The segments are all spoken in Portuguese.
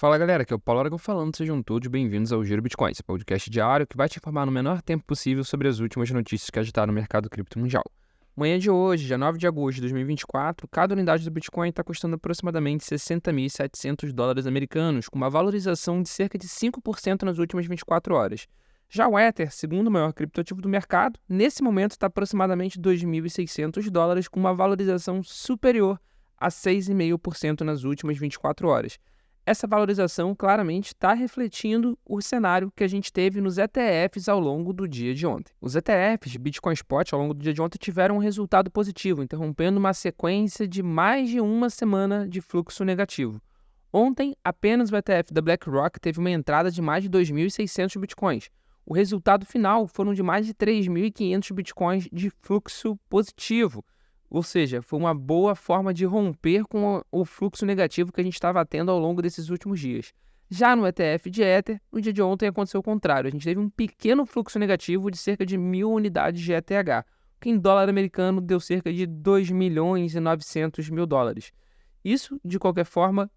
Fala galera, aqui é o Paulo Aragão falando, sejam todos bem-vindos ao Giro Bitcoin, esse podcast diário que vai te informar no menor tempo possível sobre as últimas notícias que agitaram o mercado cripto mundial. Manhã de hoje, dia 9 de agosto de 2024, cada unidade do Bitcoin está custando aproximadamente 60.700 dólares americanos, com uma valorização de cerca de 5% nas últimas 24 horas. Já o Ether, segundo maior criptoativo do mercado, nesse momento está aproximadamente 2.600 dólares, com uma valorização superior a 6,5% nas últimas 24 horas. Essa valorização claramente está refletindo o cenário que a gente teve nos ETFs ao longo do dia de ontem. Os ETFs de Bitcoin Spot ao longo do dia de ontem tiveram um resultado positivo, interrompendo uma sequência de mais de uma semana de fluxo negativo. Ontem, apenas o ETF da BlackRock teve uma entrada de mais de 2.600 Bitcoins. O resultado final foram de mais de 3.500 Bitcoins de fluxo positivo. Ou seja, foi uma boa forma de romper com o fluxo negativo que a gente estava tendo ao longo desses últimos dias. Já no ETF de Ether, no dia de ontem aconteceu o contrário. A gente teve um pequeno fluxo negativo de cerca de 1.000 unidades de ETH, que em dólar americano deu cerca de 2.900.000 dólares. Isso, de qualquer forma,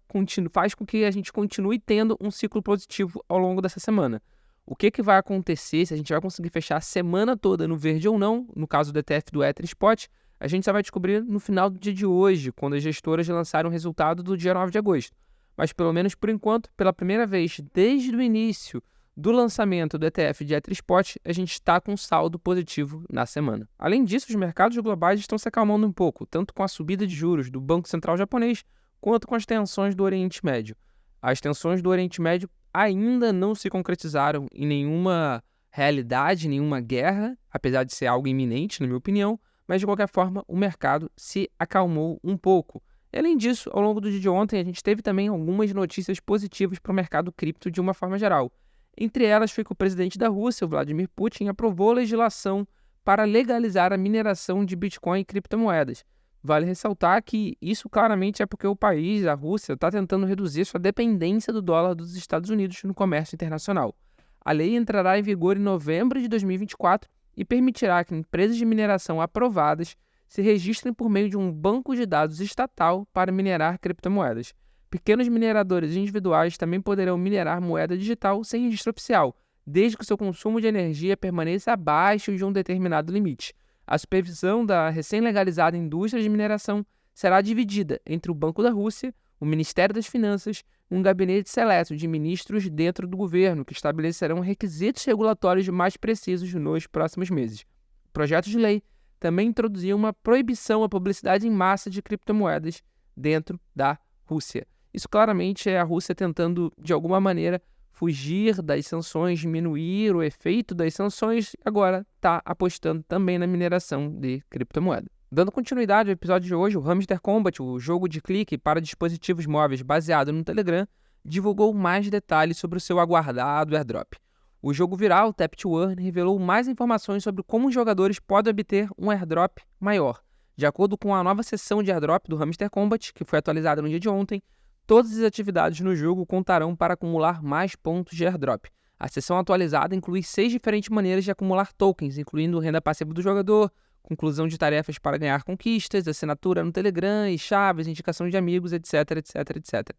faz com que a gente continue tendo um ciclo positivo ao longo dessa semana. O que vai acontecer, se a gente vai conseguir fechar a semana toda no verde ou não, no caso do ETF do Ether Spot, a gente só vai descobrir no final do dia de hoje, quando as gestoras lançaram o resultado do dia 9 de agosto. Mas pelo menos por enquanto, pela primeira vez desde o início do lançamento do ETF de Ether Spot, a gente está com saldo positivo na semana. Além disso, os mercados globais estão se acalmando um pouco, tanto com a subida de juros do Banco Central japonês, quanto com as tensões do Oriente Médio. As tensões do Oriente Médio ainda não se concretizaram em nenhuma realidade, nenhuma guerra, apesar de ser algo iminente, na minha opinião, mas de qualquer forma o mercado se acalmou um pouco. E, além disso, ao longo do dia de ontem, a gente teve também algumas notícias positivas para o mercado cripto de uma forma geral. Entre elas foi que o presidente da Rússia, o Vladimir Putin, aprovou a legislação para legalizar a mineração de Bitcoin e criptomoedas. Vale ressaltar que isso claramente é porque o país, a Rússia, está tentando reduzir sua dependência do dólar dos Estados Unidos no comércio internacional. A lei entrará em vigor em novembro de 2024 e permitirá que empresas de mineração aprovadas se registrem por meio de um banco de dados estatal para minerar criptomoedas. Pequenos mineradores individuais também poderão minerar moeda digital sem registro oficial, desde que o seu consumo de energia permaneça abaixo de um determinado limite. A supervisão da recém-legalizada indústria de mineração será dividida entre o Banco da Rússia, o Ministério das Finanças e um gabinete seleto de ministros dentro do governo, que estabelecerão requisitos regulatórios mais precisos nos próximos meses. O projeto de lei também introduzia uma proibição à publicidade em massa de criptomoedas dentro da Rússia. Isso claramente é a Rússia tentando, de alguma maneira, fugir das sanções, diminuir o efeito das sanções, e agora está apostando também na mineração de criptomoeda. Dando continuidade ao episódio de hoje, o Hamster Combat, o jogo de clique para dispositivos móveis baseado no Telegram, divulgou mais detalhes sobre o seu aguardado airdrop. O jogo viral Tap to Earn revelou mais informações sobre como os jogadores podem obter um airdrop maior. De acordo com a nova seção de airdrop do Hamster Combat, que foi atualizada no dia de ontem, todas as atividades no jogo contarão para acumular mais pontos de airdrop. A seção atualizada inclui 6 diferentes maneiras de acumular tokens, incluindo renda passiva do jogador, conclusão de tarefas para ganhar conquistas, assinatura no Telegram e chaves, indicação de amigos, etc, etc, etc.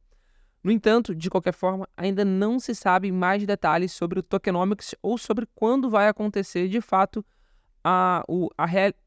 No entanto, de qualquer forma, ainda não se sabe mais detalhes sobre o tokenomics ou sobre quando vai acontecer de fato a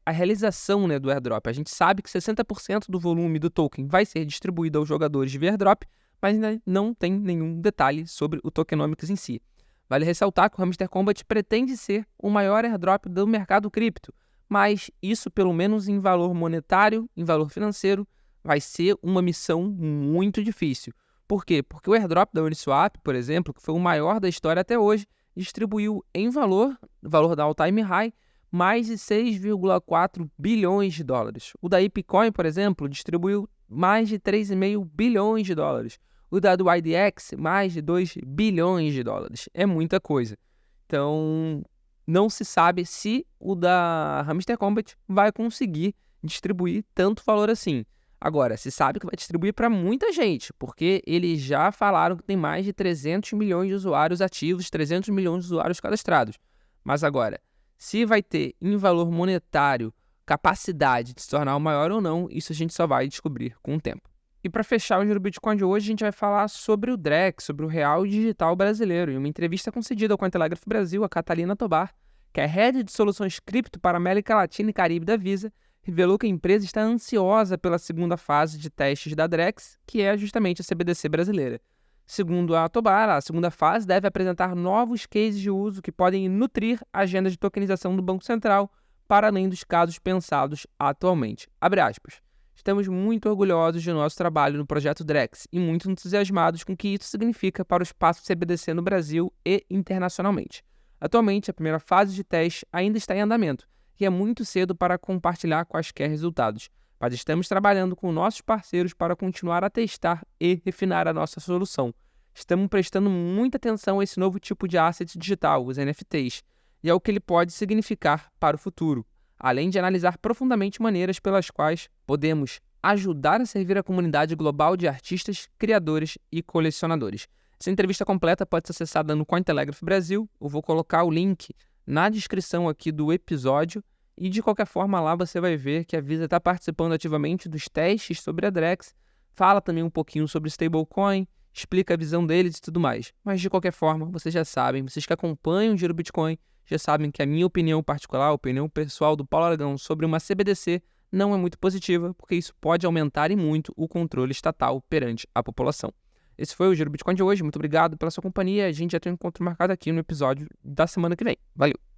realização, do airdrop. A gente sabe que 60% do volume do token vai ser distribuído aos jogadores de airdrop, mas ainda não tem nenhum detalhe sobre o tokenomics em si. Vale ressaltar que o Hamster Combat pretende ser o maior airdrop do mercado cripto, mas isso, pelo menos em valor monetário, em valor financeiro, vai ser uma missão muito difícil. Por quê? Porque o airdrop da Uniswap, por exemplo, que foi o maior da história até hoje, distribuiu em valor da all-time high, mais de 6,4 bilhões de dólares. O da Ipcoin, por exemplo, distribuiu mais de 3,5 bilhões de dólares. O da do IDX, mais de 2 bilhões de dólares. É muita coisa. Então, não se sabe se o da Hamster Combat vai conseguir distribuir tanto valor assim. Agora, se sabe que vai distribuir para muita gente, porque eles já falaram que tem mais de 300 milhões de usuários ativos, 300 milhões de usuários cadastrados. Mas agora, se vai ter em valor monetário capacidade de se tornar o maior ou não, isso a gente só vai descobrir com o tempo. E para fechar o Giro Bitcoin de hoje, a gente vai falar sobre o DREX, sobre o real digital brasileiro. Em uma entrevista concedida ao Cointelegraph Brasil, a Catalina Tobar, que é head de soluções cripto para a América Latina e Caribe da Visa, revelou que a empresa está ansiosa pela segunda fase de testes da DREX, que é justamente a CBDC brasileira. Segundo a Tobar, a segunda fase deve apresentar novos cases de uso que podem nutrir a agenda de tokenização do Banco Central, para além dos casos pensados atualmente. Abre aspas. Estamos muito orgulhosos de nosso trabalho no projeto DREX e muito entusiasmados com o que isso significa para o espaço CBDC no Brasil e internacionalmente. Atualmente, a primeira fase de teste ainda está em andamento e é muito cedo para compartilhar quaisquer resultados, mas estamos trabalhando com nossos parceiros para continuar a testar e refinar a nossa solução. Estamos prestando muita atenção a esse novo tipo de asset digital, os NFTs, e ao que ele pode significar para o futuro, além de analisar profundamente maneiras pelas quais podemos ajudar a servir a comunidade global de artistas, criadores e colecionadores. Essa entrevista completa pode ser acessada no Cointelegraph Brasil. Eu vou colocar o link na descrição aqui do episódio e, de qualquer forma, lá você vai ver que a Visa está participando ativamente dos testes sobre a DREX, fala também um pouquinho sobre stablecoin, explica a visão deles e tudo mais. Mas, de qualquer forma, vocês já sabem, vocês que acompanham o Giro Bitcoin, já sabem que a minha opinião particular, a opinião pessoal do Paulo Aragão sobre uma CBDC não é muito positiva, porque isso pode aumentar e muito o controle estatal perante a população. Esse foi o Giro Bitcoin de hoje. Muito obrigado pela sua companhia. A gente já tem um encontro marcado aqui no episódio da semana que vem. Valeu!